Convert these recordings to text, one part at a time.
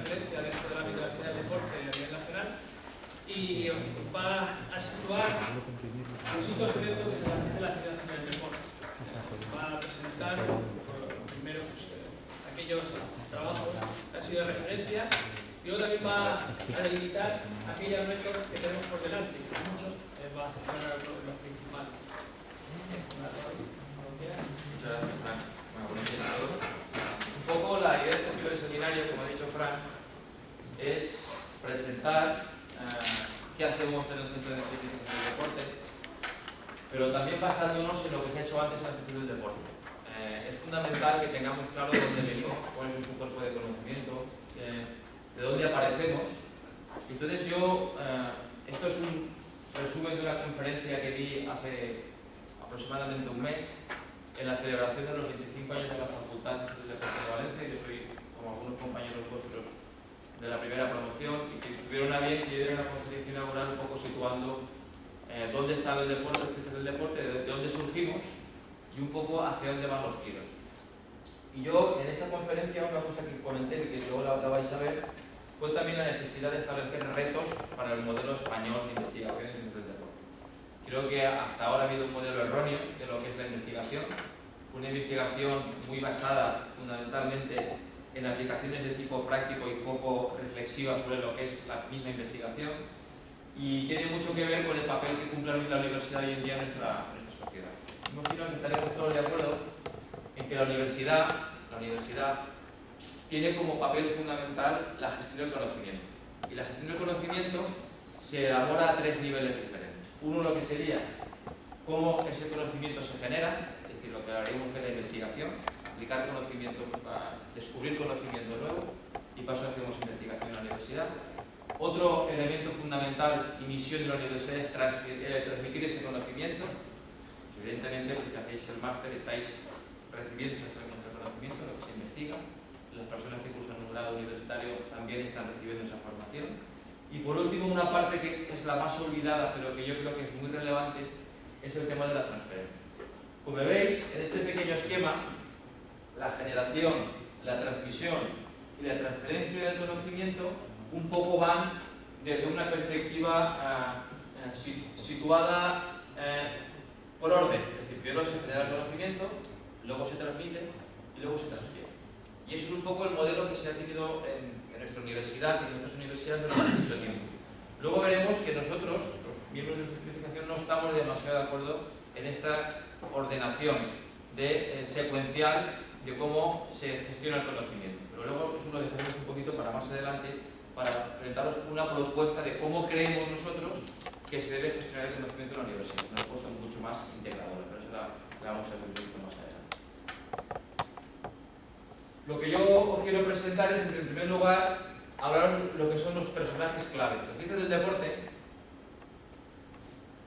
referencia dentro de la mitología del deporte a nivel nacional y va a situar los hitos retos en la financiación del deporte. Va a presentar primero aquellos trabajos que han sido de referencia y luego también va a delimitar aquellos retos que tenemos por delante, que son muchos, va a centrar los principales. Un poco la idea de este seminario, como ha dicho Fran, es presentar qué hacemos en el Centro de Ciencias del Deporte, pero también basándonos en lo que se ha hecho antes en el Centro del Deporte. Es fundamental que tengamos claro dónde venimos, cuál es nuestro cuerpo de conocimiento, de dónde aparecemos. Entonces esto es un resumen de una conferencia que di hace aproximadamente un mes en la celebración de los 25 años de la Facultad de Deporte de Valencia. Yo soy, como algunos compañeros vuestros, de la primera promoción, y que tuvieron a bien que yo diera una conferencia inaugural un poco situando dónde está el deporte, el centro del deporte, de dónde surgimos y un poco hacia dónde van los tiros. Y yo en esa conferencia una cosa que comenté, que luego la vais a ver, fue también la necesidad de establecer retos para el modelo español de investigación en el centro del deporte. Creo que hasta ahora ha habido un modelo erróneo de lo que es la investigación, una investigación muy basada fundamentalmente en aplicaciones de tipo práctico y poco reflexiva sobre lo que es la misma investigación, y tiene mucho que ver con el papel que cumple la universidad hoy en día en nuestra sociedad. Imagino que estaremos todos de acuerdo en que la universidad tiene como papel fundamental la gestión del conocimiento, y la gestión del conocimiento se elabora a tres niveles diferentes. Uno, lo que sería cómo ese conocimiento se genera, es decir, lo que haremos de la investigación, aplicar conocimiento, descubrir conocimiento nuevo, y para eso hacemos investigación en la universidad. Otro elemento fundamental y misión de la universidad es transmitir ese conocimiento. Evidentemente, pues, si hacéis el máster, estáis recibiendo esa transmisión de conocimiento, lo que se investiga. Las personas que cursan un grado universitario también están recibiendo esa formación. Y por último, una parte que es la más olvidada, pero que yo creo que es muy relevante, es el tema de la transferencia. Como veis, en este pequeño esquema, la generación, la transmisión y la transferencia del conocimiento un poco van desde una perspectiva situada por orden. Es decir, primero se genera el conocimiento, luego se transmite y luego se transfiere. Y eso es un poco el modelo que se ha tenido en nuestra universidad y en otras universidades durante mucho tiempo. Luego veremos que nosotros, los miembros de nuestra investigación, no estamos demasiado de acuerdo en esta ordenación secuencial de cómo se gestiona el conocimiento. Pero luego eso lo dejaremos un poquito para más adelante, para presentaros una propuesta de cómo creemos nosotros que se debe gestionar el conocimiento en la universidad. Una propuesta mucho más integradora, pero eso la vamos a ver un poquito más adelante. Lo que yo os quiero presentar es, en primer lugar, hablar de lo que son los personajes clave. Los ciencias del deporte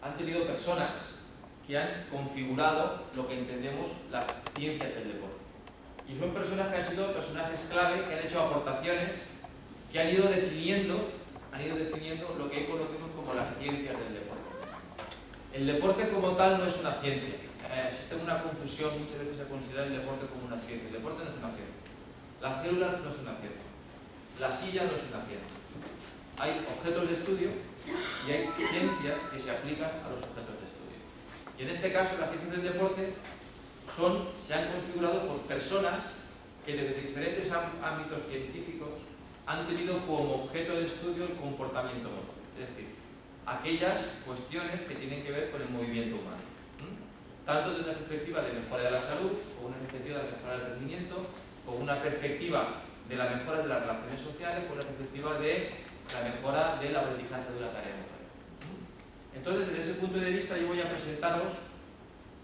han tenido personas que han configurado lo que entendemos las ciencias del deporte. Y son personas que han sido personajes clave, que han hecho aportaciones, que han ido definiendo lo que hoy conocemos como las ciencias del deporte. El deporte como tal no es una ciencia. Existe una confusión, muchas veces se considera el deporte como una ciencia. El deporte no es una ciencia. La célula no es una ciencia. La silla no es una ciencia. Hay objetos de estudio y hay ciencias que se aplican a los objetos de estudio. Y en este caso, las ciencias del deporte se han configurado por personas que desde diferentes ámbitos científicos han tenido como objeto de estudio el comportamiento motor. Es decir, aquellas cuestiones que tienen que ver con el movimiento humano. Tanto desde una perspectiva de mejora de la salud, como una perspectiva de mejora del rendimiento, con una perspectiva de la mejora de las relaciones sociales, con una perspectiva de la mejora del aprendizaje de una tarea motora. Entonces, desde ese punto de vista, yo voy a presentaros,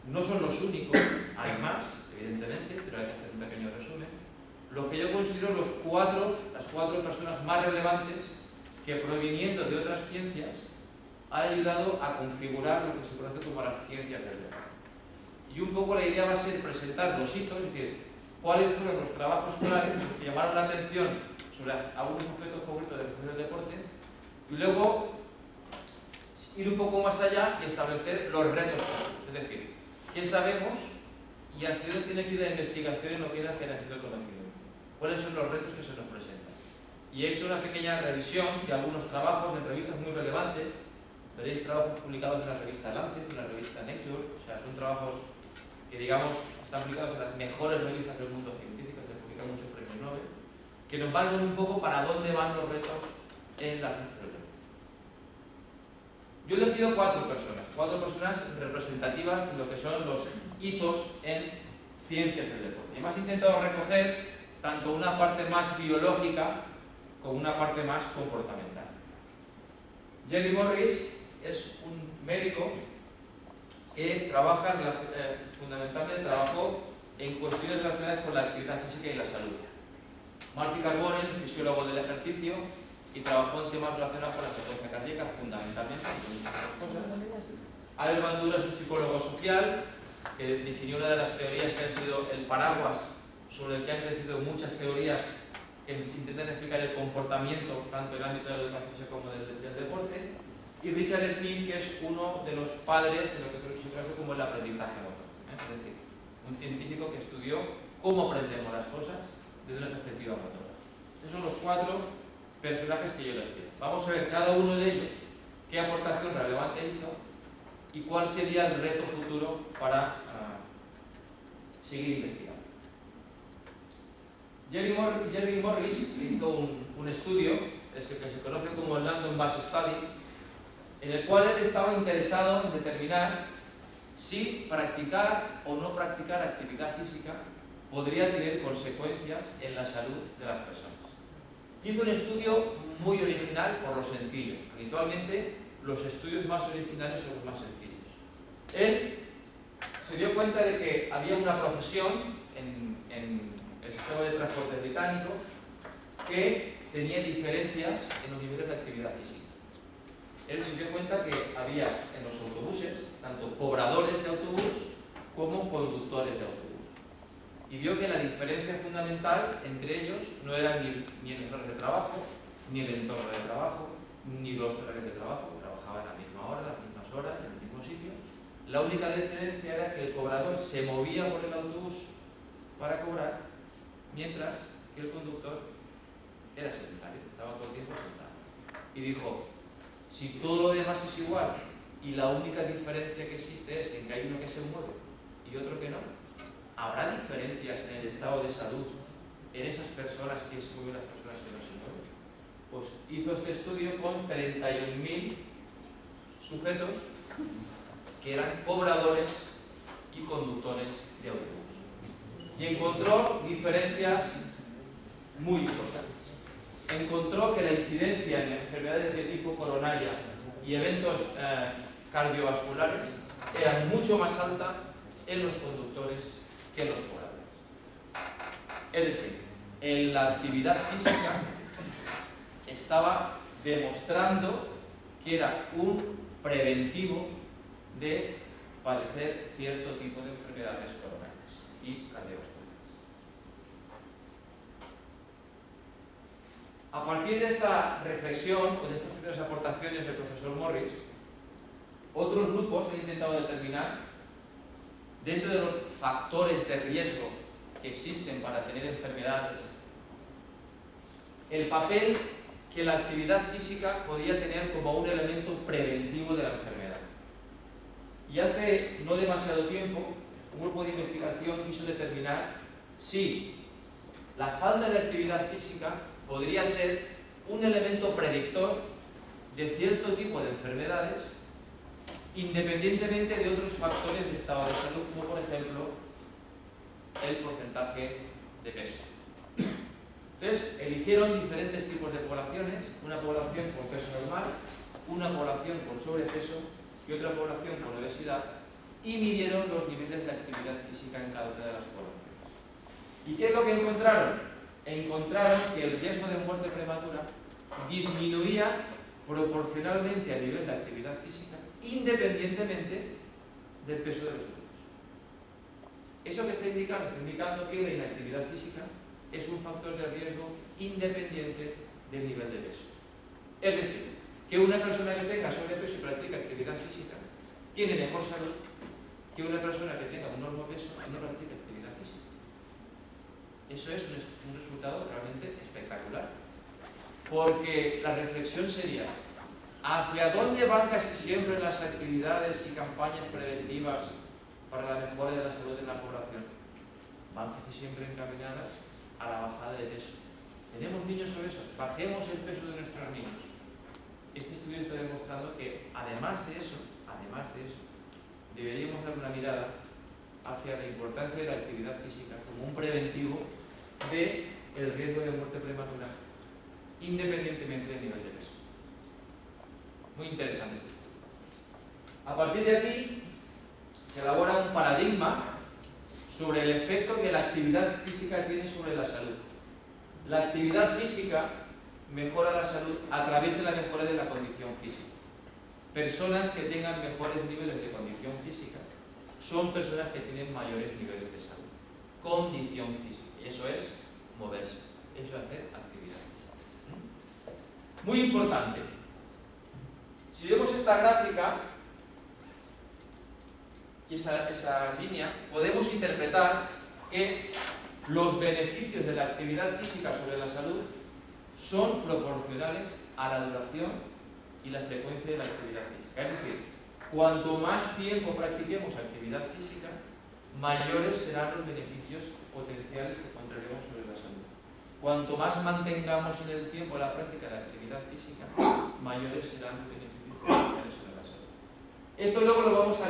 no son los únicos, hay más, evidentemente, pero hay que hacer un pequeño resumen, lo que yo considero las cuatro personas más relevantes que, proviniendo de otras ciencias, han ayudado a configurar lo que se conoce como las ciencias del deporte. Y un poco la idea va a ser presentar los hitos, es decir, cuáles fueron los trabajos claves que llamaron la atención sobre algunos objetos concretos de la ciencia del deporte, y luego ir un poco más allá y establecer los retos, es decir, qué sabemos y hacia dónde tiene que ir la investigación en lo que es la generación del conocimiento. ¿Cuáles son los retos que se nos presentan? y he hecho una pequeña revisión de algunos trabajos en revistas muy relevantes. Veréis trabajos publicados en la revista Lancet y en la revista Nature, o sea, son trabajos que, digamos, están publicados en las mejores revistas del mundo científico, que publican muchos premios Nobel, que nos valgan un poco para dónde van los retos en la ciencia del deporte. Yo he elegido cuatro personas representativas de lo que son los hitos en ciencias del deporte. Y me he intentado recoger tanto una parte más biológica como una parte más comportamental. Jerry Morris es un médico que trabaja, fundamentalmente trabajó en cuestiones relacionadas con la actividad física y la salud. Marty Carbonell, fisiólogo del ejercicio, y trabajó en temas relacionados con la frecuencia cardíaca, fundamentalmente, y muchas otras cosas. Albert Bandura es un psicólogo social que definió una de las teorías que han sido el paraguas sobre el que han crecido muchas teorías que intentan explicar el comportamiento tanto en el ámbito de la educación como del deporte. Y Richard Smith, que es uno de los padres de lo que se conoce como el aprendizaje motor. Es decir, un científico que estudió cómo aprendemos las cosas desde una perspectiva motora. Esos son los cuatro personajes que yo les quiero. Vamos a ver cada uno de ellos qué aportación relevante hizo y cuál sería el reto futuro para seguir investigando. Jerry Morris hizo un estudio, ese que se conoce como el London Bus Study, en el cual él estaba interesado en determinar si practicar o no practicar actividad física podría tener consecuencias en la salud de las personas. Hizo un estudio muy original por lo sencillo. Habitualmente los estudios más originales son los más sencillos. Él se dio cuenta de que había una profesión en el sistema de transporte británico que tenía diferencias en los niveles de actividad física. Él se dio cuenta que había en los autobuses tanto cobradores de autobús como conductores de autobús. Y vio que la diferencia fundamental entre ellos no eran ni el horario de trabajo, ni el entorno de trabajo, ni los horarios de trabajo. Trabajaban a la misma hora, las mismas horas, en el mismo sitio. La única diferencia era que el cobrador se movía por el autobús para cobrar, mientras que el conductor era sedentario, estaba todo el tiempo sentado. Y dijo, si todo lo demás es igual y la única diferencia que existe es en que hay uno que se mueve y otro que no, ¿habrá diferencias en el estado de salud en esas personas que se mueven y las personas que no se mueven? Pues hizo este estudio con 31.000 sujetos que eran cobradores y conductores de autobús. Y encontró diferencias muy importantes. Encontró que la incidencia en enfermedades de tipo coronaria y eventos cardiovasculares era mucho más alta en los conductores que en los cobradores. Es decir, en la actividad física estaba demostrando que era un preventivo de padecer cierto tipo de enfermedades coronarias y cardiovasculares. A partir de esta reflexión o de estas primeras aportaciones del profesor Morris, otros grupos han intentado determinar, dentro de los factores de riesgo que existen para tener enfermedades, el papel que la actividad física podía tener como un elemento preventivo de la enfermedad. Y hace no demasiado tiempo, un grupo de investigación quiso determinar si la falta de actividad física podría ser un elemento predictor de cierto tipo de enfermedades, independientemente de otros factores de estado de salud, como por ejemplo el porcentaje de peso. Entonces, eligieron diferentes tipos de poblaciones, una población con peso normal, una población con sobrepeso y otra población con obesidad, y midieron los niveles de actividad física en cada una de las poblaciones. ¿Y qué es lo que encontraron? Encontraron que el riesgo de muerte prematura disminuía proporcionalmente al nivel de actividad física, independientemente del peso de los sujetos. ¿Eso que está indicando? Está indicando que la inactividad física es un factor de riesgo independiente del nivel de peso. Es decir, que una persona que tenga sobrepeso y practica actividad física tiene mejor salud que una persona que tenga un enorme peso y no practica actividad física. Eso es un resultado realmente espectacular. porque la reflexión sería: ¿hacia dónde van casi siempre las actividades y campañas preventivas para la mejora de la salud en la población? Van casi siempre encaminadas a la bajada de peso. Tenemos niños obesos, bajemos el peso de nuestros niños. Este estudio está demostrando que además de eso, deberíamos dar una mirada hacia la importancia de la actividad física como un preventivo del riesgo de muerte prematura, independientemente del nivel de peso. Muy interesante. A partir de aquí se elabora un paradigma sobre el efecto que la actividad física tiene sobre la salud. La actividad física mejora la salud a través de la mejora de la condición física. Personas que tengan mejores niveles de condición física son personas que tienen mayores niveles de salud. Condición física. Y eso es moverse. Eso es hacer actividad física. Muy importante. Si vemos esta gráfica y esa línea, podemos interpretar que los beneficios de la actividad física sobre la salud son proporcionales a la duración y la frecuencia de la actividad física. Es decir, cuanto más tiempo practiquemos actividad física, mayores serán los beneficios potenciales que encontraremos sobre la salud. Cuanto más mantengamos en el tiempo la práctica de la actividad física, mayores serán los beneficios potenciales sobre la salud. Esto luego lo vamos a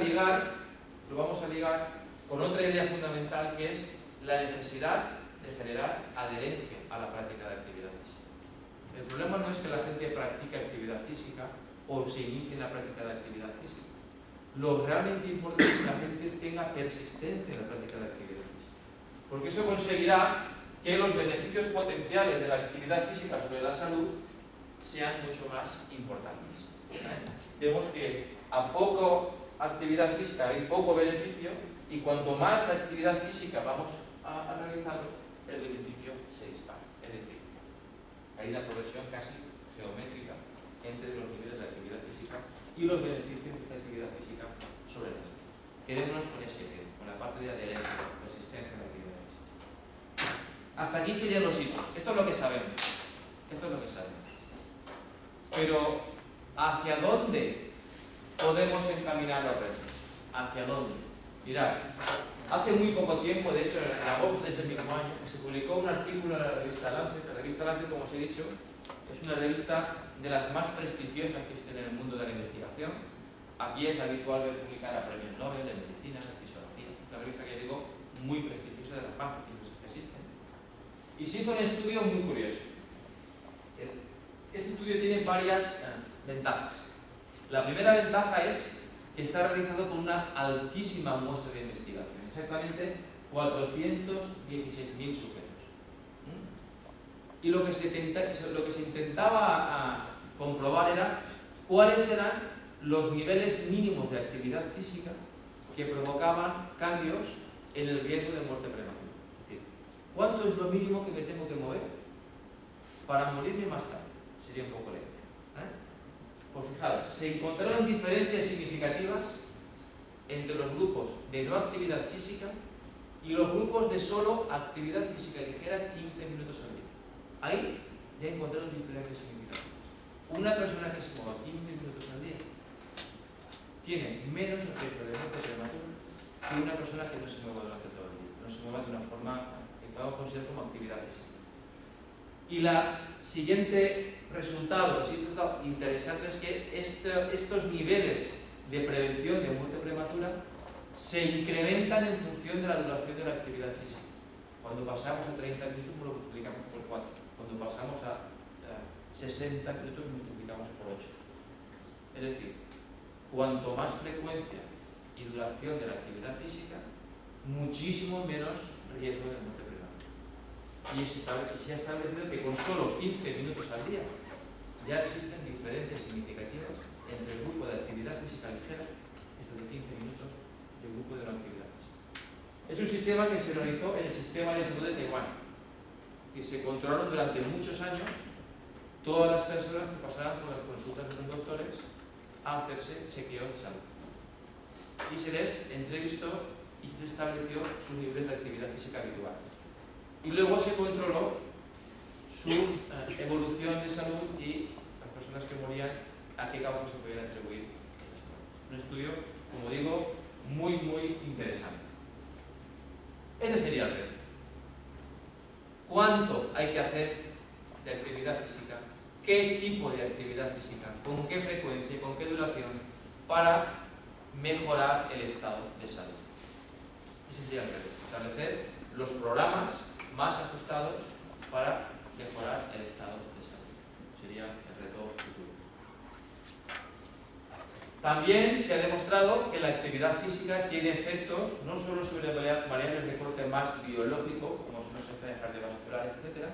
ligar con otra idea fundamental, que es la necesidad de generar adherencia a la práctica de actividad física. El problema no es que la gente practique actividad física o se inicie en la práctica de actividad física. Lo realmente importante es que la gente tenga persistencia en la práctica de actividad física, porque eso conseguirá que los beneficios potenciales de la actividad física sobre la salud sean mucho más importantes. Vemos que a poco actividad física hay poco beneficio, y cuanto más actividad física vamos a realizar, el beneficio se dispara. Es decir, hay una progresión casi geométrica entre los niveles de actividad física y los beneficios de esta actividad física sobre la salud. Quedémonos con ese tema, con la parte de adherencia, resistencia a la actividad física. Hasta aquí serían los hitos. Esto es lo que sabemos. Pero, ¿hacia dónde podemos encaminar los retos? ¿Hacia dónde? Mirad, hace muy poco tiempo, de hecho en agosto de este mismo año, se publicó un artículo en la revista Lancet. La revista Lancet, como os he dicho, es una revista de las más prestigiosas que existen en el mundo de la investigación. Aquí es habitual ver publicar a premios Nobel de medicina, de fisiología. Es una revista que ya digo muy prestigiosa, de las más prestigiosas que existen. Y se hizo un estudio muy curioso. Este estudio tiene varias ventajas. La primera ventaja es que está realizado con una altísima muestra de investigación, exactamente 416.000 sujetos. Y lo que se intentaba comprobar era cuáles eran los niveles mínimos de actividad física que provocaban cambios en el riesgo de muerte prematura. Es decir, ¿cuánto es lo mínimo que me tengo que mover para morirme más tarde? Sería un poco lento. Pues fijaros, se encontraron diferencias significativas entre los grupos de no actividad física y los grupos de solo actividad física ligera 15 minutos al día. Ahí ya encontraron diferencias significativas. Una persona que se mueva 15 minutos al día tiene menos riesgo de muerte prematura que una persona que no se mueva durante todo el día, no se mueva de una forma que podamos considerar como actividad física. Y el siguiente resultado interesante es que estos niveles de prevención de muerte prematura se incrementan en función de la duración de la actividad física. Cuando pasamos a 30 minutos multiplicamos por 4. Cuando pasamos a 60 minutos multiplicamos por 8. Es decir, cuanto más frecuencia y duración de la actividad física, muchísimo menos riesgo de muerte prematura. Y se ha establecido que con solo 15 minutos al día ya existen diferencias significativas entre el grupo de actividad física ligera, esto de 15 minutos, y el grupo de no actividad física. Es un sistema que se realizó en el sistema de salud de Taiwán, que se controlaron durante muchos años todas las personas que pasaban por las consultas de los doctores a hacerse chequeo de salud. Y se les entrevistó y se estableció su nivel de actividad física habitual. Y luego se controló su evolución de salud y las personas que morían, a qué causas se podían atribuir. Un estudio, como digo, muy interesante. Ese sería el reto. ¿Cuánto hay que hacer de actividad física? ¿Qué tipo de actividad física? ¿Con qué frecuencia? ¿Con qué duración? Para mejorar el estado de salud. Ese sería el reto. Establecer los programas más ajustados para mejorar el estado de salud. Sería el reto futuro. También se ha demostrado que la actividad física tiene efectos no solo sobre variables de corte más biológico, como son las enfermedades cardiovasculares, etc.,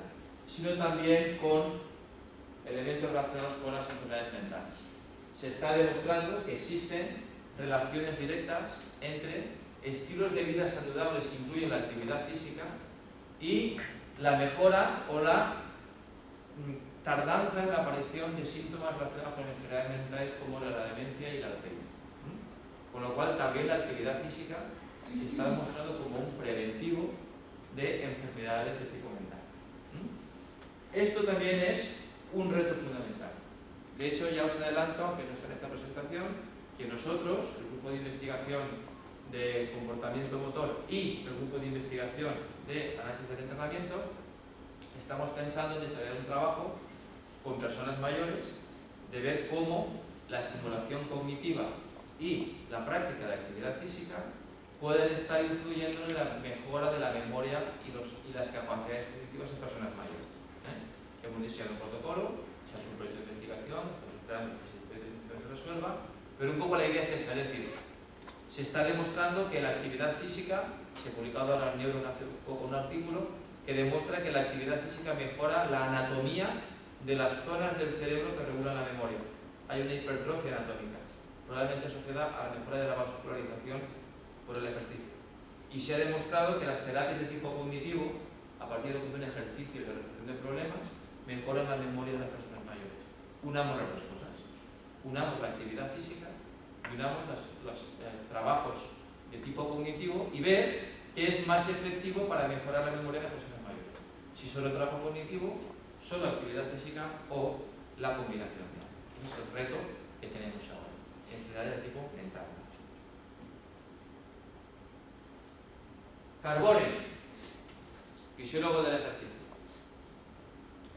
sino también con elementos relacionados con las enfermedades mentales. Se está demostrando que existen relaciones directas entre estilos de vida saludables que incluyen la actividad física y la mejora o la tardanza en la aparición de síntomas relacionados con enfermedades mentales como la demencia y la Alzheimer. Con lo cual también la actividad física se está demostrando como un preventivo de enfermedades de tipo mental. Esto también es un reto fundamental. De hecho, ya os adelanto, aunque no está en esta presentación, que nosotros, el grupo de investigación de comportamiento motor y el grupo de investigación de análisis del entrenamiento, estamos pensando en desarrollar un trabajo con personas mayores de ver cómo la estimulación cognitiva y la práctica de actividad física pueden estar influyendo en la mejora de la memoria y las capacidades cognitivas en personas mayores. Hemos diseñado un protocolo, se hace un proyecto de investigación, estamos esperando que se resuelva, pero un poco la idea es esa, es decir, se está demostrando que la actividad física, se ha publicado ahora en Neuro hace poco un artículo que demuestra que la actividad física mejora la anatomía de las zonas del cerebro que regulan la memoria. Hay una hipertrofia anatómica, probablemente asociada a la mejora de la vascularización por el ejercicio. Y se ha demostrado que las terapias de tipo cognitivo, a partir de un ejercicio de resolución de problemas, mejoran la memoria de las personas mayores. Unamos las dos cosas. Unamos la actividad física y unamos los trabajos de tipo cognitivo y ver qué es más efectivo para mejorar la memoria de las personas mayores. Si solo trabajo cognitivo, solo actividad física o la combinación. Ese es el reto que tenemos ahora. Enfermedades de tipo mental. Carbone, fisiólogo del ejercicio.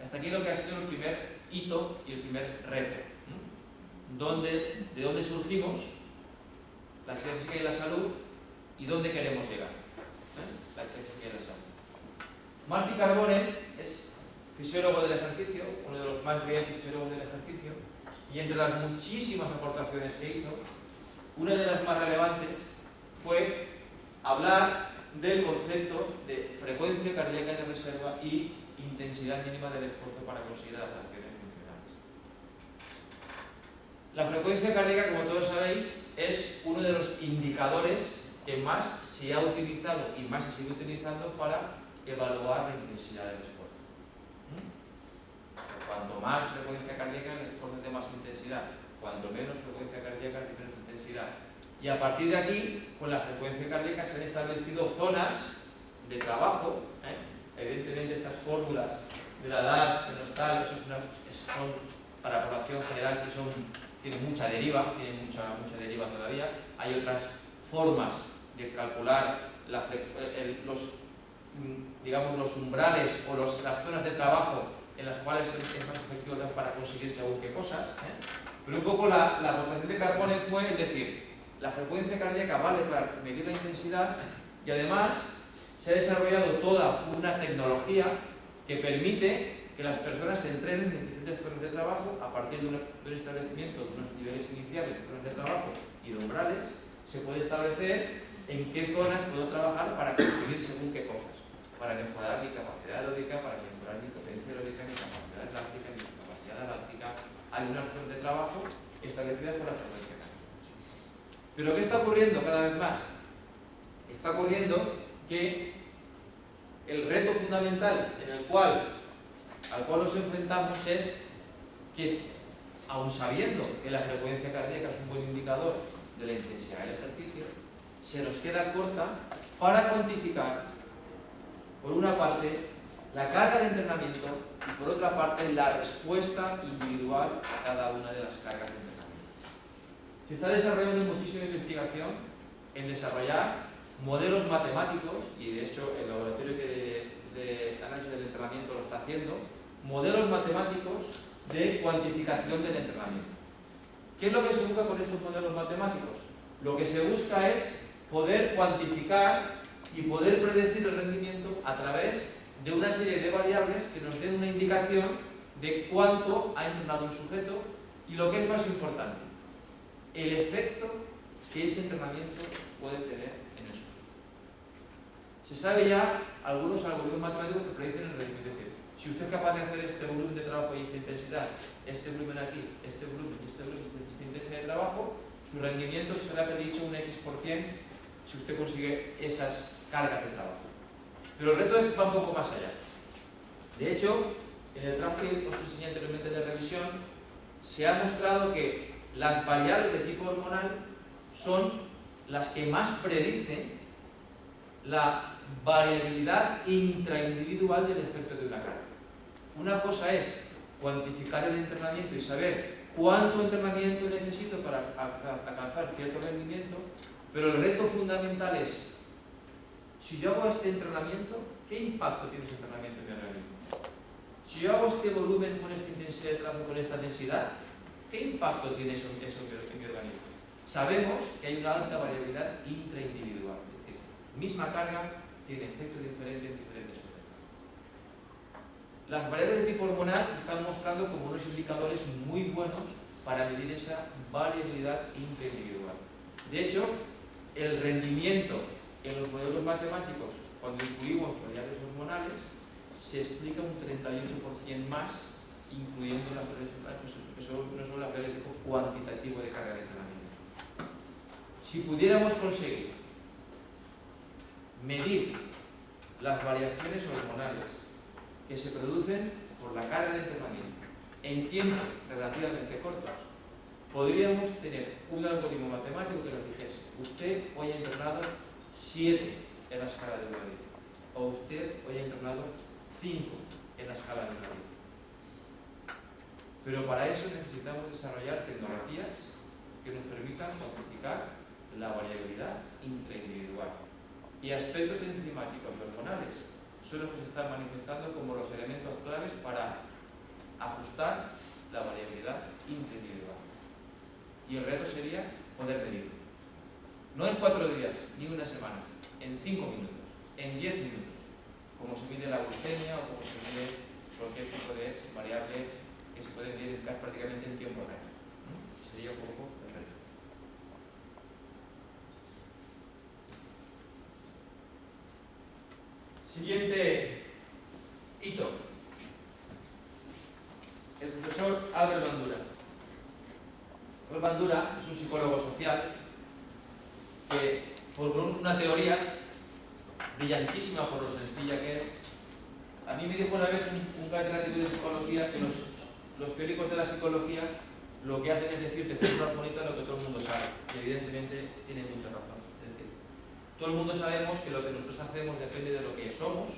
Hasta aquí lo que ha sido el primer hito y el primer reto. ¿De dónde surgimos? La actividad física y la salud, y dónde queremos llegar. La actividad física y la salud. Marty Carbone es fisiólogo del ejercicio, uno de los más brillantes fisiólogos del ejercicio, y entre las muchísimas aportaciones que hizo, una de las más relevantes fue hablar del concepto de frecuencia cardíaca de reserva y intensidad mínima del esfuerzo para conseguir adaptaciones funcionales. La frecuencia cardíaca, como todos sabéis, es uno de los indicadores que más se ha utilizado y más se sigue utilizando para evaluar la intensidad del esfuerzo. Cuanto más frecuencia cardíaca, el esfuerzo de más intensidad. Cuanto menos frecuencia cardíaca, menos intensidad. Y a partir de aquí, con la frecuencia cardíaca se han establecido zonas de trabajo. Evidentemente estas fórmulas de la edad, de los tal, son para población general y tienen mucha deriva, deriva todavía. Hay otras formas de calcular los umbrales o las zonas de trabajo en las cuales es más efectivo para conseguir según qué cosas. Pero un poco la aportación de Carbone fue, es decir, la frecuencia cardíaca vale para medir la intensidad y además se ha desarrollado toda una tecnología que permite que las personas se entrenen en diferentes zonas de trabajo a partir de un establecimiento de unos niveles iniciales de zonas de trabajo y de umbrales. Se puede establecer en qué zonas puedo trabajar para conseguir según qué cosas, para mejorar mi capacidad aeróbica, para mejorar mi potencia aeróbica, mi capacidad láctica, mi capacidad láctica. Hay unas zonas de trabajo establecidas por la frecuencia. Pero ¿qué está ocurriendo cada vez más? Está ocurriendo que el reto fundamental al cual nos enfrentamos es que, aun sabiendo que la frecuencia cardíaca es un buen indicador de la intensidad del ejercicio, se nos queda corta para cuantificar, por una parte, la carga de entrenamiento y, por otra parte, la respuesta individual a cada una de las cargas de entrenamiento. Se está desarrollando muchísima investigación en desarrollar modelos matemáticos, y de hecho el laboratorio de análisis del entrenamiento lo está haciendo, modelos matemáticos de cuantificación del entrenamiento. ¿Qué es lo que se busca con estos modelos matemáticos? Lo que se busca es poder cuantificar y poder predecir el rendimiento a través de una serie de variables que nos den una indicación de cuánto ha entrenado un sujeto y, lo que es más importante, el efecto que ese entrenamiento puede tener en el sujeto. Se sabe ya algunos algoritmos matemáticos que predicen el rendimiento. Es decir, si usted es capaz de hacer este volumen de trabajo y esta intensidad, este volumen aquí, este volumen y esta intensidad de trabajo, su rendimiento será predicho un X% si usted consigue esas cargas de trabajo. Pero el reto va un poco más allá. De hecho, en el trabajo que os enseñé anteriormente de revisión, se ha mostrado que las variables de tipo hormonal son las que más predicen la variabilidad intraindividual del efecto de una carga. Una cosa es cuantificar el entrenamiento y saber cuánto entrenamiento necesito para alcanzar cierto rendimiento, pero el reto fundamental es: si yo hago este entrenamiento, ¿qué impacto tiene ese entrenamiento en mi organismo? Si yo hago este volumen con esta intensidad de trabajo, con esta densidad, ¿qué impacto tiene eso en mi organismo? Sabemos que hay una alta variabilidad intraindividual, es decir, misma carga tiene efecto diferente en diferentes sujetos. Las variables de tipo hormonal están mostrando como unos indicadores muy buenos para medir esa variabilidad intraindividual. De hecho, el rendimiento en los modelos matemáticos, cuando incluimos variables hormonales, se explica un 38% más, incluyendo las variables que no son las variables de tipo cuantitativo de carga de entrenamiento. Si pudiéramos conseguir medir las variaciones hormonales que se producen por la carga de entrenamiento en tiempos relativamente cortos, podríamos tener un algoritmo matemático que nos dijese: usted hoy ha entrenado 7 en la escala de una vida, o usted hoy ha entrenado 5 en la escala de una vida. Pero para eso necesitamos desarrollar tecnologías que nos permitan cuantificar la variabilidad intraindividual. Y aspectos enzimáticos y hormonales son los que se están manifestando como los elementos claves para ajustar la variabilidad intraindividual. Y el reto sería poder medirlo. No en 4 días, ni una semana, en 5 minutos, en 10 minutos, como se mide la glucemia o como se mide cualquier tipo de variable que se puede medir prácticamente en tiempo real. Sería un poco el reto. Siguiente hito. El profesor Albert Bandura. Albert Bandura es un psicólogo social que, por una teoría brillantísima por lo sencilla que es, a mí me dijo una vez un catedrático de psicología que los teóricos de la psicología lo que hacen es decir de forma bonita lo que todo el mundo sabe, y evidentemente tiene mucha razón. Es decir, todo el mundo sabemos que lo que nosotros hacemos depende de lo que somos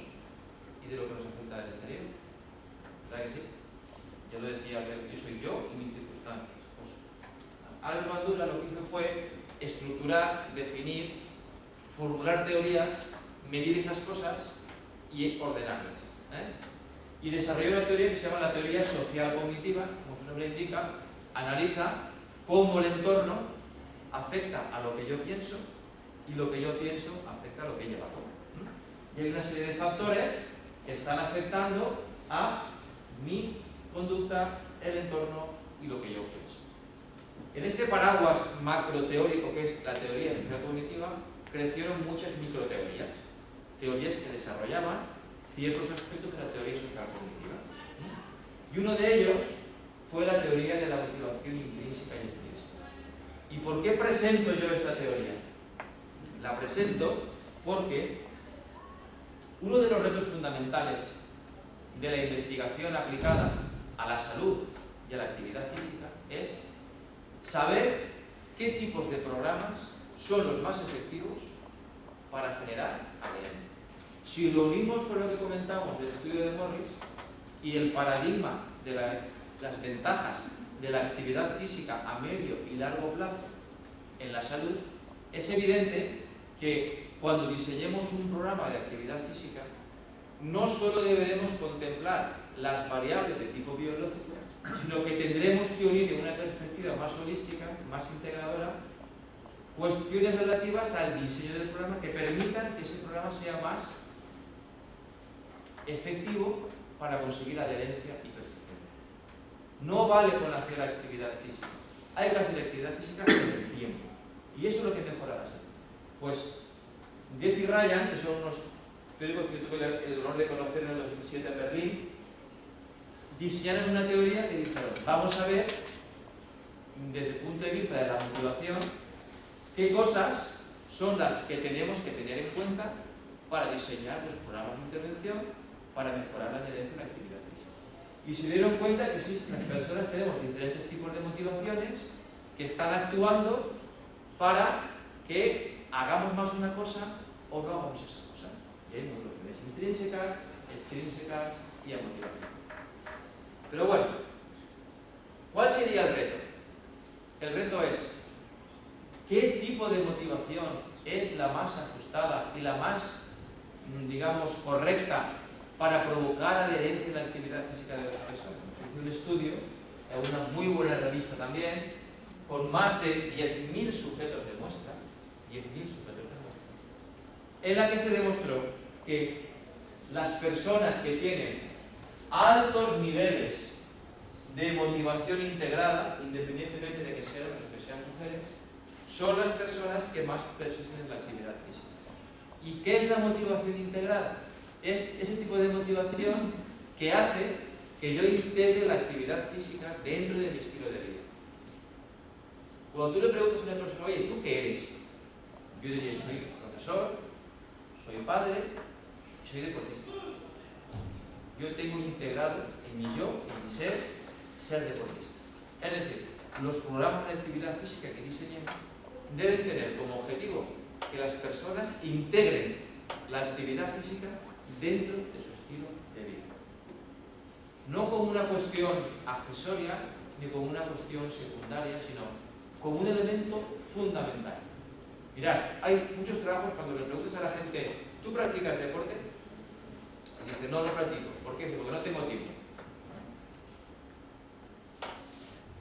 y de lo que nos afecta del exterior. ¿Verdad que sí? Yo lo decía, yo soy yo y mis circunstancias. Pues, Albert Bandura lo que hizo fue estructurar, definir, formular teorías, medir esas cosas y ordenarlas. Y desarrolló una teoría que se llama la teoría social cognitiva, como su nombre indica, analiza cómo el entorno afecta a lo que yo pienso y lo que yo pienso afecta a lo que lleva a cabo. Y hay una serie de factores que están afectando a mi conducta, el entorno y lo que yo pienso. En este paraguas macroteórico que es la teoría social cognitiva, crecieron muchas microteorías, teorías que desarrollaban ciertos aspectos de la teoría social cognitiva. Y uno de ellos fue la teoría de la motivación intrínseca y extrínseca. ¿Y por qué presento yo esta teoría? La presento porque uno de los retos fundamentales de la investigación aplicada a la salud y a la actividad física es saber qué tipos de programas son los más efectivos para generar ADN. Si lo unimos con lo que comentamos del estudio de Morris y el paradigma de las ventajas de la actividad física a medio y largo plazo en la salud, es evidente que cuando diseñemos un programa de actividad física, no solo deberemos contemplar las variables de tipo biológico, sino que tendremos que unir en una perspectiva más holística, más integradora, cuestiones relativas al diseño del programa que permitan que ese programa sea más efectivo para conseguir adherencia y persistencia. No vale con hacer actividad física, hay que hacer actividad física en el tiempo, y eso es lo que mejora la salud. Pues Diez y Ryan, que son unos médicos que tuve el honor de conocer en el 2007 en Berlín, diseñaron una teoría que dijeron, vamos a ver desde el punto de vista de la motivación qué cosas son las que tenemos que tener en cuenta para diseñar los programas de intervención para mejorar la adherencia en la actividad física. Y se dieron cuenta que existen las personas, tenemos diferentes tipos de motivaciones que están actuando para que hagamos más una cosa o no hagamos esa cosa. Y hay motivaciones intrínsecas, extrínsecas y amotivación. Pero bueno, ¿cuál sería el reto? El reto es ¿qué tipo de motivación es la más ajustada y la más, digamos, correcta para provocar adherencia en la actividad física de las personas? Hice un estudio en una muy buena revista también, con más de 10.000 sujetos de muestra, 10.000 sujetos de muestra, en la que se demostró que las personas que tienen altos niveles de motivación integrada, independientemente de que sean hombres o que sean mujeres, son las personas que más persisten en la actividad física. ¿Y qué es la motivación integrada? Es ese tipo de motivación que hace que yo integre la actividad física dentro de mi estilo de vida. Cuando tú le preguntas a una persona, oye, ¿tú qué eres? Yo diría, soy profesor, soy padre y soy deportista. Yo tengo integrado en mi yo, en mi ser deportista. Es decir, los programas de actividad física que diseñemos deben tener como objetivo que las personas integren la actividad física dentro de su estilo de vida. No como una cuestión accesoria ni como una cuestión secundaria, sino como un elemento fundamental. Mirad, hay muchos trabajos cuando le preguntas a la gente, ¿tú practicas deporte? Y dice, no, no practico. ¿Por qué? Porque no tengo tiempo.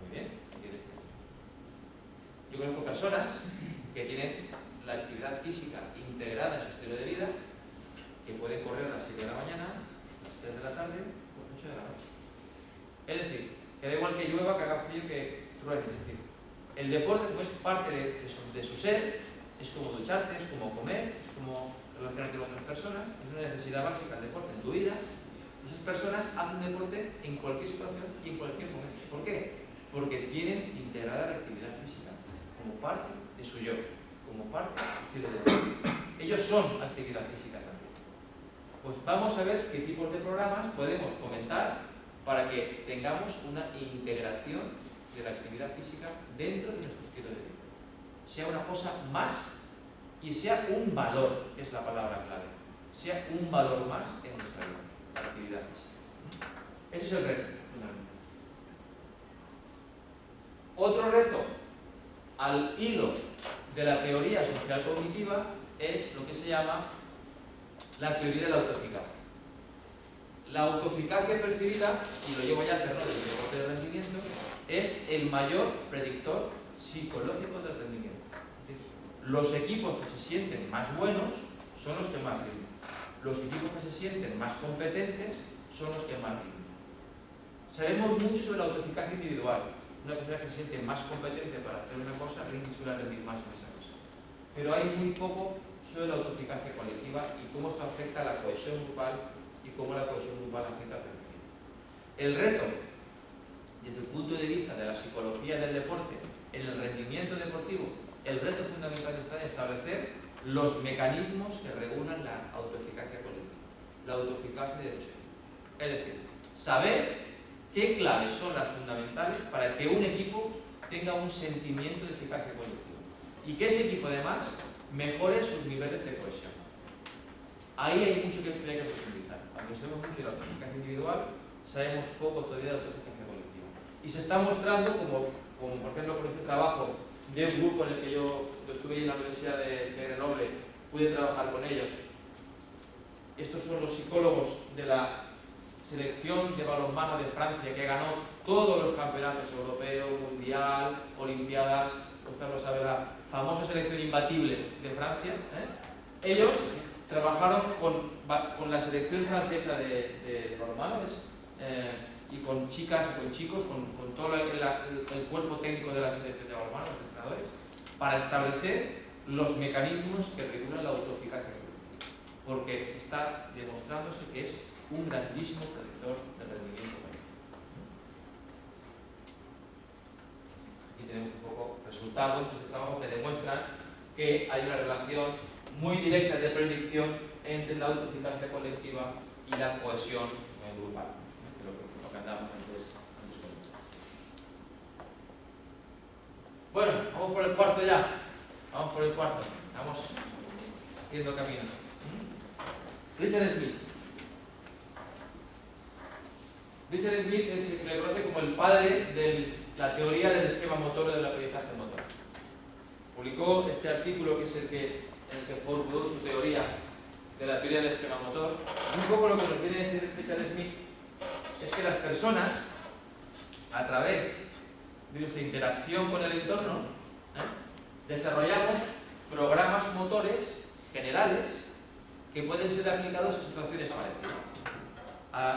Muy bien, ¿tienes tiempo? Yo conozco personas que tienen la actividad física integrada en su estilo de vida, que pueden correr a las 7 de la mañana, a las 3 de la tarde o a las 8 de la noche. Es decir, que da igual que llueva, que haga frío, que truene. Es decir, el deporte pues, parte de su ser, es como ducharte, es como comer, es como relacionarte con otras personas, es una necesidad básica el deporte en tu vida. Esas personas hacen deporte en cualquier situación y en cualquier momento. ¿Por qué? Porque tienen integrada la actividad física como parte de su yo, como parte de su estilo de vida. Ellos son actividad física también. Pues vamos a ver qué tipos de programas podemos fomentar para que tengamos una integración de la actividad física dentro de nuestro estilo de vida. Sea una cosa más y sea un valor, que es la palabra clave. Sea un valor más en nuestra vida, la actividad física. Ese es el reto. Otro reto, al hilo de la teoría social cognitiva, es lo que se llama la teoría de la autoeficacia. La autoeficacia percibida, y lo llevo ya al terreno del deporte de rendimiento, es el mayor predictor psicológico del rendimiento. Es decir, los equipos que se sienten más buenos son los que más rinden. Los equipos que se sienten más competentes son los que más rinden. Sabemos mucho sobre la autoeficacia individual. Una persona que se siente más competente para hacer una cosa suele rendir más en esa cosa. Pero hay muy poco sobre la autoeficacia colectiva y cómo esto afecta a la cohesión grupal y cómo la cohesión grupal afecta al rendimiento. El reto, desde el punto de vista de la psicología del deporte, en el rendimiento deportivo, el reto fundamental está en establecer los mecanismos que regulan la autoeficacia colectiva, la autoeficacia de los equipos. Es decir, saber qué claves son las fundamentales para que un equipo tenga un sentimiento de eficacia colectiva y que ese equipo además mejore sus niveles de cohesión. Ahí hay mucho que hay que profundizar. Aunque sabemos mucho de la autoeficacia individual, sabemos poco todavía de la autoeficacia colectiva. Y se está mostrando, como por ejemplo con este trabajo de un grupo en el que yo estuve en la Universidad de Grenoble, pude trabajar con ellos. Estos son los psicólogos de la selección de balonmano de Francia, que ganó todos los campeonatos europeos, mundial, olimpiadas. Oscar lo sabe, la famosa selección imbatible de Francia. Ellos trabajaron con la selección francesa de balonmano y con chicas y con chicos, con todo el cuerpo técnico de la selección de balonmano, los entrenadores, para establecer los mecanismos que regulan la autoeficacia, porque está demostrándose que es un grandísimo predictor del rendimiento médico. Aquí tenemos un poco resultados de este trabajo que demuestran que hay una relación muy directa de predicción entre la autoeficacia colectiva y la cohesión grupal, que lo que andamos antes con. Bueno, vamos por el cuarto ya. Vamos por el cuarto. Vamos haciendo camino. Richard Smith. Richard Smith se le conoce como el padre de la teoría del esquema motor o del aprendizaje motor. Publicó este artículo que es en el que formuló su teoría de la teoría del esquema motor. Un poco lo que nos viene a decir Richard Smith es que las personas, a través de nuestra interacción con el entorno, desarrollamos programas motores generales que pueden ser aplicados a situaciones parecidas.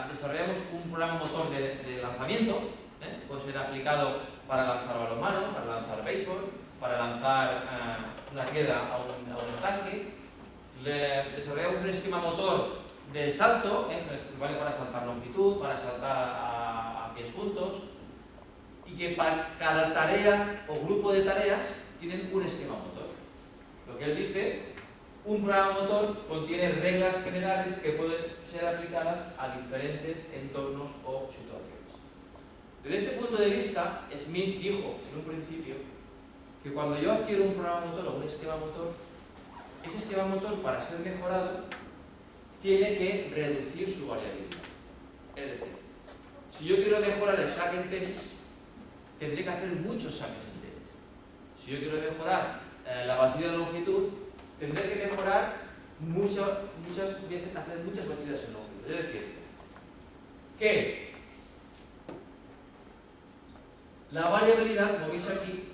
Desarrollamos un programa motor de lanzamiento, puede ser aplicado para lanzar balonmano, para lanzar béisbol, para lanzar una piedra a un estanque. Desarrollamos un esquema motor de salto, vale para saltar longitud, para saltar a pies juntos, y que para cada tarea o grupo de tareas tienen un esquema motor. Lo que él dice, un programa motor contiene reglas generales que pueden ser aplicadas a diferentes entornos o situaciones. Desde este punto de vista, Smith dijo en un principio que cuando yo adquiero un programa motor o un esquema motor, ese esquema motor, para ser mejorado, tiene que reducir su variabilidad. Es decir, si yo quiero mejorar el saque en tenis, tendré que hacer muchos saques en tenis. Si yo quiero mejorar la batida de longitud, tendré que mejorar muchas veces, hacer muchas batidas en longitud. Es decir, que la variabilidad, como veis aquí,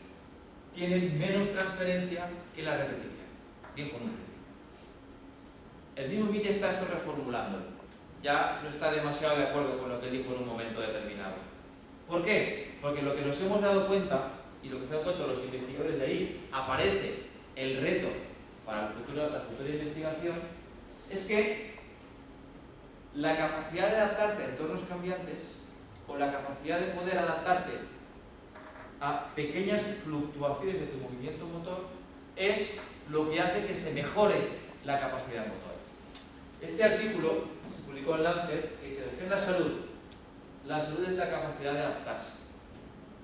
tiene menos transferencia que la repetición. Dijo un principio. El mismo Smith está esto reformulando. Ya no está demasiado de acuerdo con lo que él dijo en un momento determinado. ¿Por qué? Porque lo que nos hemos dado cuenta, y lo que se han dado cuenta los investigadores de ahí, aparece el reto para la futura investigación, es que la capacidad de adaptarte a entornos cambiantes o la capacidad de poder adaptarte a pequeñas fluctuaciones de tu movimiento motor es lo que hace que se mejore la capacidad motora. Este artículo se publicó en Lancet, que dice que en la salud es la capacidad de adaptarse.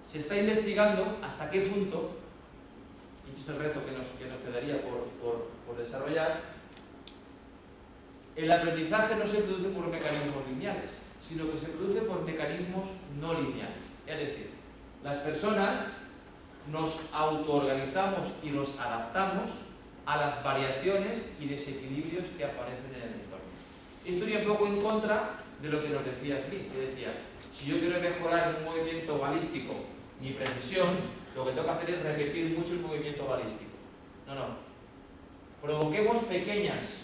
Se está investigando hasta qué punto, y ese es el reto que nos quedaría por desarrollar, el aprendizaje no se produce por mecanismos lineales, sino que se produce por mecanismos no lineales. Es decir, las personas nos autoorganizamos y nos adaptamos a las variaciones y desequilibrios que aparecen en el entorno. Esto iría un poco en contra de lo que nos decía Smith, que decía, si yo quiero mejorar un movimiento balístico, mi precisión, lo que tengo que hacer es repetir mucho el movimiento balístico. No. Provoquemos pequeñas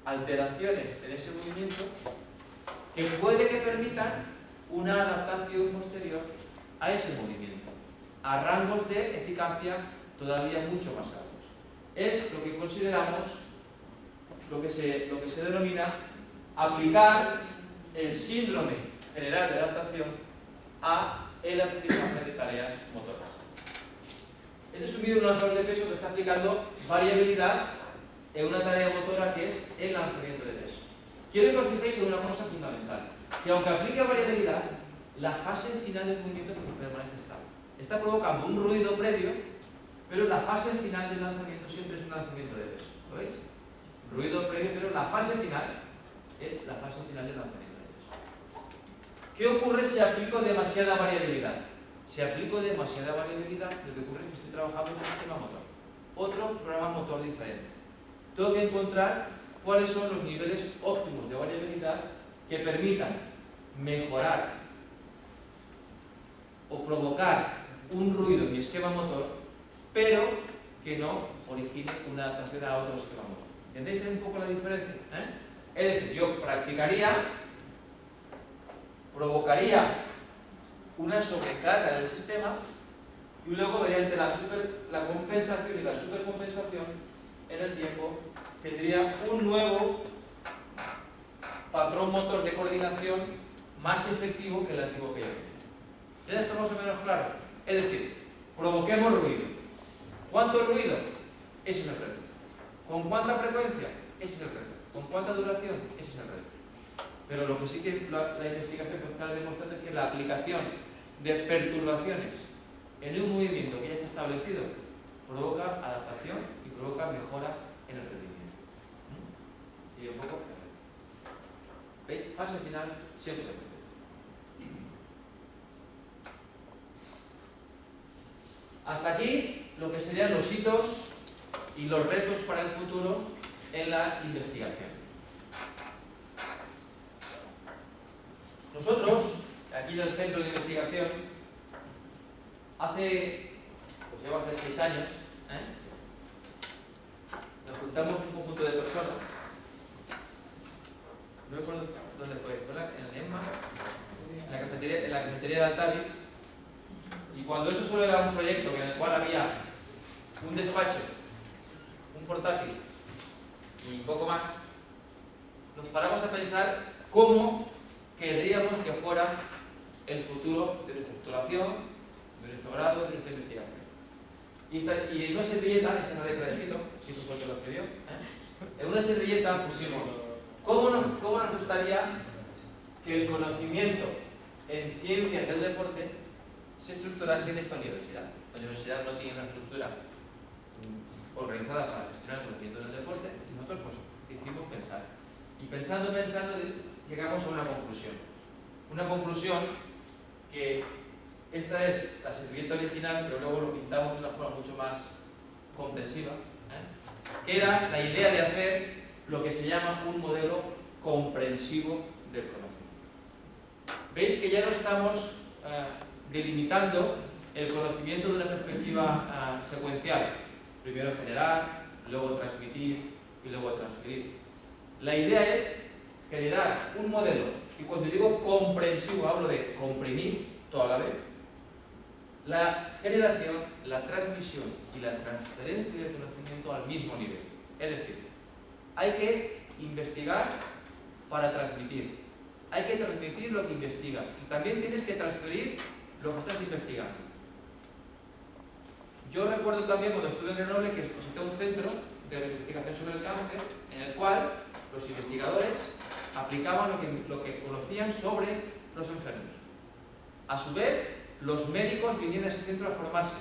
alteraciones en ese movimiento que puede que permitan una adaptación posterior a ese movimiento, a rangos de eficacia todavía mucho más altos. Es lo que consideramos, lo que se denomina aplicar el síndrome general de adaptación a el aprendizaje de tareas motoras. Este es un vídeo de un lanzador de peso que está aplicando variabilidad en una tarea motora que es el lanzamiento de peso. Quiero que os fijéis en una cosa fundamental, que aunque aplique variabilidad, la fase final del movimiento permanece estable. Está provocando un ruido previo, pero la fase final del lanzamiento siempre es un lanzamiento de peso. ¿Lo veis? ruido previo, pero la fase final es la fase final del lanzamiento de peso. ¿Qué ocurre si aplico demasiada variabilidad? Si aplico demasiada variabilidad, lo que ocurre es que estoy trabajando en un sistema motor, otro programa motor diferente. Tengo que encontrar cuáles son los niveles óptimos de variabilidad que permitan mejorar o provocar un ruido en mi esquema motor, pero que no origine una adaptación a otro esquema motor. ¿Entendéis un poco la diferencia? Es decir, yo provocaría una sobrecarga del sistema y luego mediante la compensación y la supercompensación en el tiempo tendría un nuevo patrón motor de coordinación más efectivo que el antiguo que yo tenía. ¿Ya esto más o menos claro? Es decir, provoquemos ruido. ¿Cuánto ruido? Ese es el reto. ¿Con cuánta frecuencia? Ese es el reto. ¿Con cuánta duración? Ese es el reto. Pero lo que sí que la investigación ha demostrado es que la aplicación de perturbaciones en un movimiento que ya está establecido provoca adaptación y provoca mejora en el rendimiento. Y un poco, ¿veis? Fase final siempre se puede. Hasta aquí lo que serían los hitos y los retos para el futuro en la investigación. Nosotros, aquí en el centro de investigación, llevo hace 6 años, nos juntamos un conjunto de personas. No recuerdo dónde fue, en el EMMA, en la cafetería de Altavis. Y cuando esto solo era un proyecto en el cual había un despacho, un portátil y poco más, nos paramos a pensar cómo querríamos que fuera el futuro de nuestra titulación, de nuestro grado, de nuestra investigación. Y en una servilleta, esa es la letra de Cito, si eso fue el que lo escribió, en una servilleta pusimos cómo nos gustaría que el conocimiento en ciencias del deporte se estructurase en esta universidad. Esta universidad no tiene una estructura organizada para gestionar el conocimiento del deporte y nosotros pues hicimos pensar. Y pensando, llegamos a una conclusión. Una conclusión que esta es la servilleta original, pero luego lo pintamos de una forma mucho más comprensiva, que era la idea de hacer lo que se llama un modelo comprensivo del conocimiento. Veis que ya no estamos delimitando el conocimiento de una perspectiva secuencial. Primero generar, luego transmitir y luego transferir. La idea es generar un modelo, y cuando digo comprensivo hablo de comprimir toda la vez la generación, la transmisión y la transferencia de conocimiento al mismo nivel. Es decir, hay que investigar para transmitir. Hay que transmitir lo que investigas y también tienes que transferir lo que estás investigando. Yo recuerdo también cuando estuve en Grenoble que visité un centro de investigación sobre el cáncer en el cual los investigadores aplicaban lo que conocían sobre los enfermos. A su vez, los médicos vinieron a ese centro a formarse,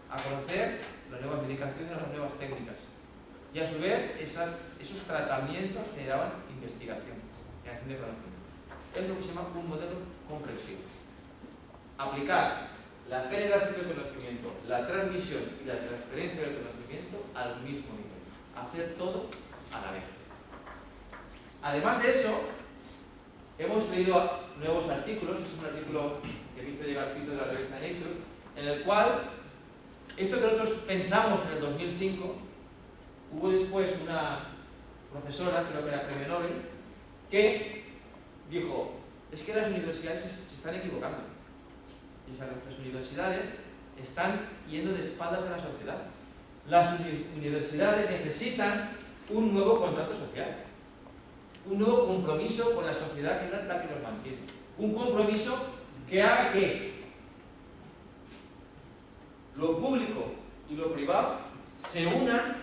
a conocer las nuevas medicaciones, las nuevas técnicas. Y a su vez, esos tratamientos generaban investigación, generación de conocimiento. Es lo que se llama un modelo comprensivo. Aplicar la generación de conocimiento, la transmisión y la transferencia del conocimiento al mismo nivel. Hacer todo a la vez. Además de eso, hemos leído nuevos artículos. Es un artículo que me hizo llegar Fito de la revista Nature, en el cual esto que nosotros pensamos en el 2005, hubo después una profesora, creo que era premio Nobel, que dijo, es que las universidades se están equivocando. Y las universidades están yendo de espaldas a la sociedad. Las universidades necesitan un nuevo contrato social, un nuevo compromiso con la sociedad que es la que nos mantiene. Un compromiso que haga que lo público y lo privado se unan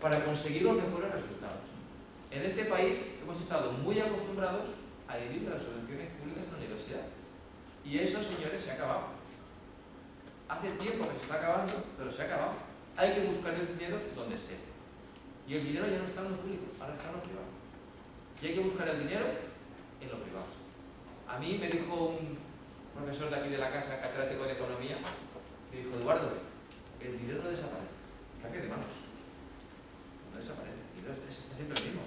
para conseguir los mejores resultados. En este país hemos estado muy acostumbrados a vivir de las subvenciones públicas en la universidad. Y eso, señores, se ha acabado. Hace tiempo que se está acabando, pero se ha acabado. Hay que buscar el dinero donde esté. Y el dinero ya no está en lo público, ahora está en lo privado. Y hay que buscar el dinero en lo privado. A mí me dijo un profesor de aquí de la casa, catedrático de economía, me dijo: Eduardo, el dinero no desaparece, cambia de manos. No desaparece, el dinero es siempre el mismo,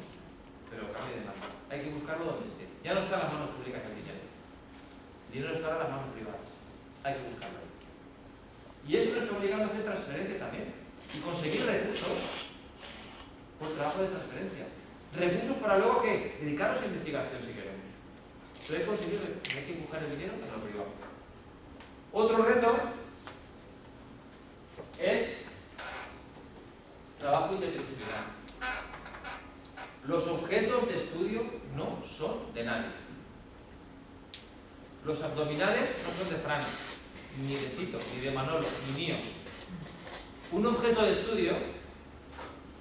pero cambia de manos. Hay que buscarlo donde esté. Ya no está en las manos públicas el dinero. El dinero está en las manos privadas. Hay que buscarlo. Y eso nos está obligando a hacer transferencia también. Y conseguir recursos por trabajo de transferencia. Recursos para luego, ¿qué? Dedicarnos a investigación si queremos. Pero hay que conseguir recursos, hay que buscar el dinero en lo privado. Otro reto es trabajo interdisciplinar. Los objetos de estudio no son de nadie. Los abdominales no son de Fran, ni de Cito, ni de Manolo, ni míos. Un objeto de estudio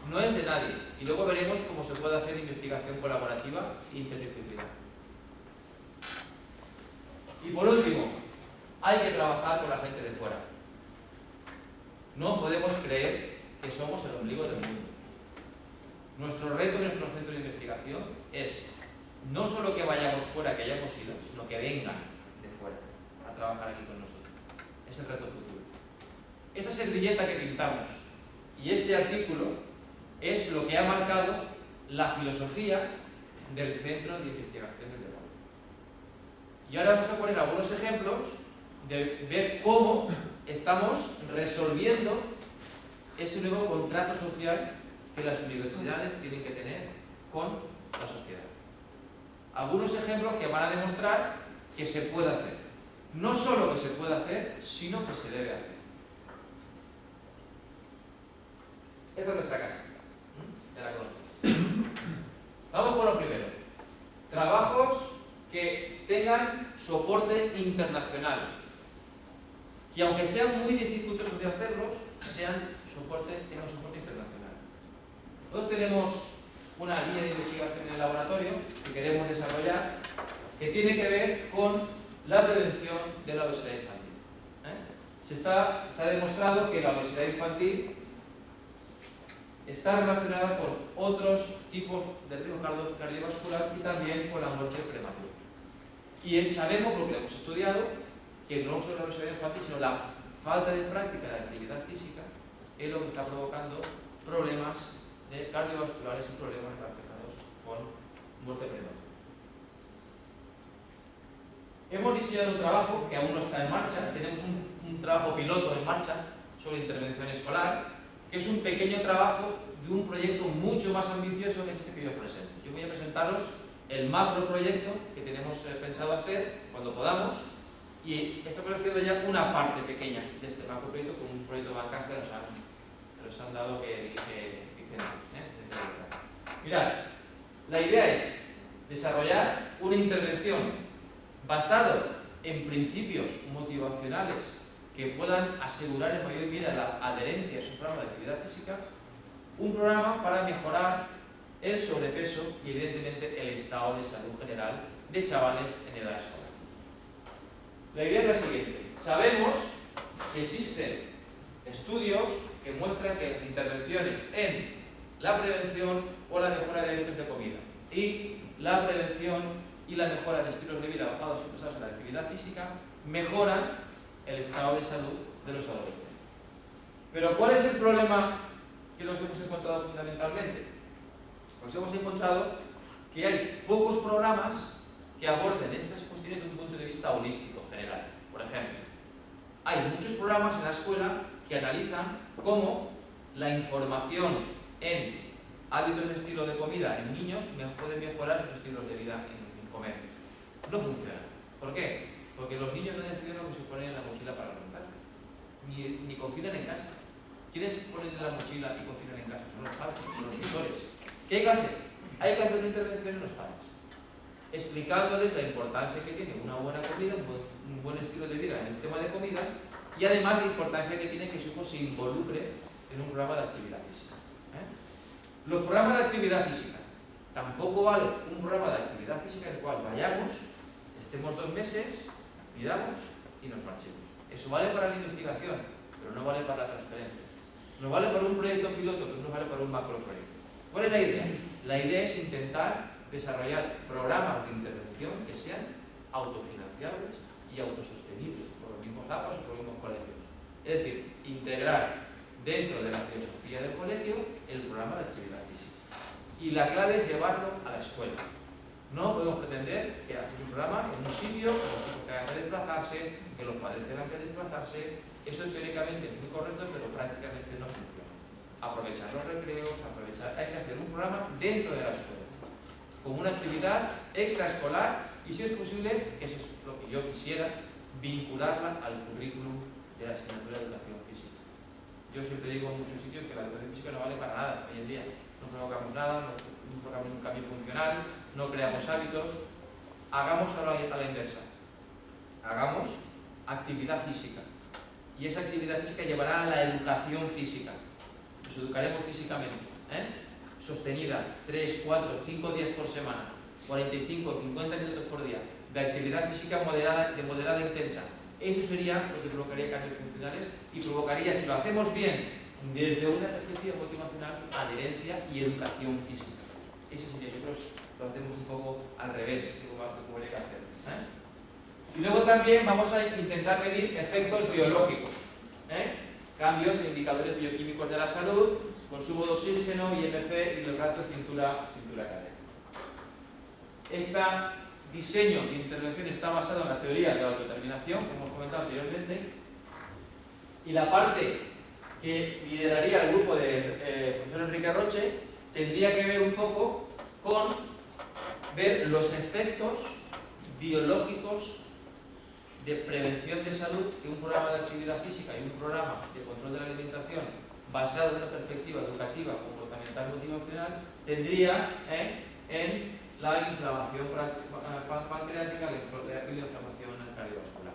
no es de nadie. Y luego veremos cómo se puede hacer investigación colaborativa e interdisciplinar. Y por último, hay que trabajar con la gente de fuera. No podemos creer que somos el ombligo del mundo. Nuestro reto en nuestro centro de investigación es no solo que vayamos fuera, que hayamos ido, sino que vengan de fuera a trabajar aquí con nosotros. Es el reto futuro. Esa servilleta que pintamos y este artículo es lo que ha marcado la filosofía del Centro de Investigación del Deporte. Y ahora vamos a poner algunos ejemplos de ver cómo estamos resolviendo ese nuevo contrato social que las universidades tienen que tener con la sociedad. Algunos ejemplos que van a demostrar que se puede hacer. No solo que se puede hacer, sino que se debe hacer. Esta es nuestra casa. Ya la conocemos. Vamos con lo primero. Trabajos que tengan soporte internacional. Y aunque sean muy dificultosos de hacerlos, tengan soporte internacional. Nosotros tenemos una línea de investigación en el laboratorio que queremos desarrollar que tiene que ver con la prevención de la obesidad infantil. Está demostrado que la obesidad infantil está relacionada con otros tipos de riesgo cardiovascular y también con la muerte prematura. Y sabemos, porque lo hemos estudiado, que no solo la obesidad infantil, sino la falta de práctica de actividad física es lo que está provocando problemas cardiovasculares y problemas relacionados con muerte prematura. Hemos diseñado un trabajo que aún no está en marcha. Tenemos un trabajo piloto en marcha sobre intervención escolar, que es un pequeño trabajo de un proyecto mucho más ambicioso que este que yo os presento. Yo voy a presentaros el macro proyecto que tenemos pensado hacer cuando podamos, y esto ha sido ya una parte pequeña de este macro proyecto, con un proyecto bacán que nos han dado que mirad, la idea es desarrollar una intervención basada en principios motivacionales que puedan asegurar en mayor medida la adherencia a su programa de actividad física, un programa para mejorar el sobrepeso y evidentemente el estado de salud general de chavales en edad escolar. La idea es la siguiente: sabemos que existen estudios que muestran que las intervenciones en la prevención o la mejora de hábitos de comida y la prevención y la mejora de estilos de vida basados en la actividad física mejoran el estado de salud de los adolescentes. Pero ¿cuál es el problema que nos hemos encontrado fundamentalmente? Pues hemos encontrado que hay pocos programas que aborden estas cuestiones desde un punto de vista holístico, general. Por ejemplo, hay muchos programas en la escuela que analizan cómo la información en hábitos de estilo de comida en niños puede mejorar sus estilos de vida en comer. No funciona. ¿Por qué? Porque los niños no deciden lo que se ponen en la mochila para almorzar, ni cocinan en casa. ¿Quiénes ponen en la mochila y cocinan en casa? Son los padres, son los tutores. ¿Qué hay que hacer? Hay que hacer una intervención en los padres, explicándoles la importancia que tiene una buena comida, un buen estilo de vida en el tema de comida, y además la importancia que tiene que su hijo se involucre en un programa de actividad física. Los programas de actividad física. Tampoco vale un programa de actividad física en el cual vayamos, estemos 2 meses, midamos y nos marchemos. Eso vale para la investigación, pero no vale para la transferencia. No vale para un proyecto piloto, pero no vale para un macro proyecto. ¿Cuál es la idea? La idea es intentar desarrollar programas de intervención que sean autofinanciables y autosostenibles por los mismos APAs o por los mismos colegios. Es decir, integrar dentro de la filosofía del colegio el programa de actividad física. Y la clave es llevarlo a la escuela. No podemos pretender que hacer un programa en un sitio, que los chicos tengan que desplazarse, que los padres tengan que desplazarse. Eso teóricamente es muy correcto, pero prácticamente no funciona. Aprovechar los recreos, hay que hacer un programa dentro de la escuela, como una actividad extraescolar y, si es posible, que eso es lo que yo quisiera, vincularla al currículum de la asignatura de educación física. Yo siempre digo en muchos sitios que la educación física no vale para nada hoy en día. No provocamos nada, no provocamos un cambio funcional, no creamos hábitos. Hagamos ahora a la inversa. Hagamos actividad física. Y esa actividad física llevará a la educación física. Nos educaremos físicamente, sostenida, 3, 4, 5 días por semana, 45, 50 minutos por día, de actividad física moderada, de moderada intensa. Eso sería lo que provocaría cambios funcionales y provocaría, si lo hacemos bien, desde una perspectiva motivacional, adherencia y educación física. Ese sería, yo creo que lo hacemos un poco al revés de como habría que hacer. Y luego también vamos a intentar medir efectos biológicos, cambios en indicadores bioquímicos de la salud, consumo de oxígeno, IMC y el rato cintura-cadera. Este diseño de intervención está basado en la teoría de la autodeterminación, como hemos comentado anteriormente, y la parte que lideraría el grupo del profesor Enrique Roche tendría que ver un poco con ver los efectos biológicos de prevención de salud que un programa de actividad física y un programa de control de la alimentación basado en una perspectiva educativa, comportamental, motivacional, tendría en la inflamación pancreática y la inflamación cardiovascular.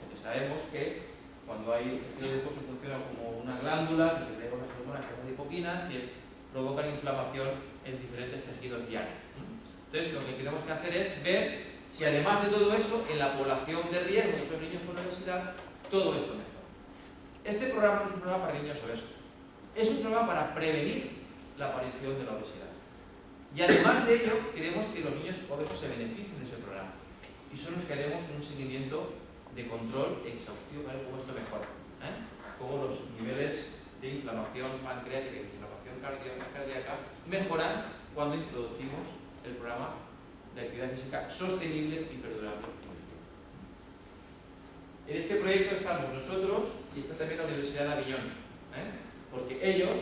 Porque sabemos que cuando hay eso funciona como una glándula que segrega unas hormonas que son lipoquinas que provocan inflamación en diferentes tejidos diarios. Entonces, lo que tenemos que hacer es ver si además de todo eso, en la población de riesgo, que son niños con obesidad, todo esto mejora. Este programa no es un programa para niños obesos, es un programa para prevenir la aparición de la obesidad. Y además de ello, queremos que los niños obesos se beneficien de ese programa. Y son los que haremos un seguimiento de control exhaustivo para ver cómo esto mejora. Cómo los niveles de inflamación pancreática y de inflamación cardíaca mejoran cuando introducimos el programa de actividad física sostenible y perdurable. En este proyecto estamos nosotros y está también la Universidad de Aviñón, porque ellos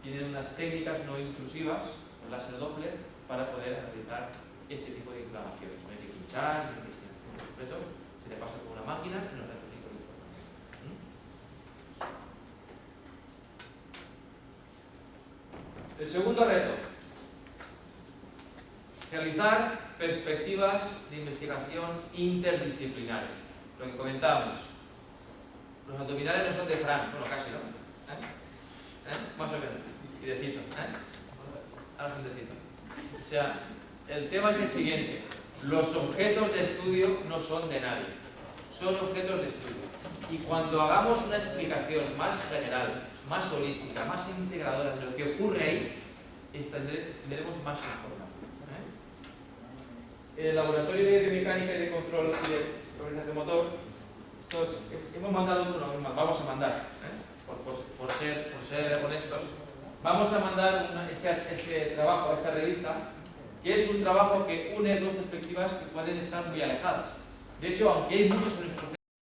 tienen unas técnicas no intrusivas con láser Doppler para poder analizar este tipo de inflamaciones. No hay que pinchar, no hay que por completo, se le pasa por una máquina y nos da este tipo de información. El segundo reto: realizar perspectivas de investigación interdisciplinares. Lo que comentábamos, los abdominales no son de Fran, bueno, casi, ¿no? Más o menos, y de Cito. Ahora son de Cito. O sea, el tema es el siguiente: los objetos de estudio no son de nadie, son objetos de estudio. Y cuando hagamos una explicación más general, más holística, más integradora de lo que ocurre ahí, tendremos más información. En el laboratorio de biomecánica y de control y de organización motor, hemos mandado, vamos a mandar, por ser honestos, vamos a mandar este trabajo a esta revista, que es un trabajo que une dos perspectivas que pueden estar muy alejadas. De hecho, aunque hay muchos en el proceso,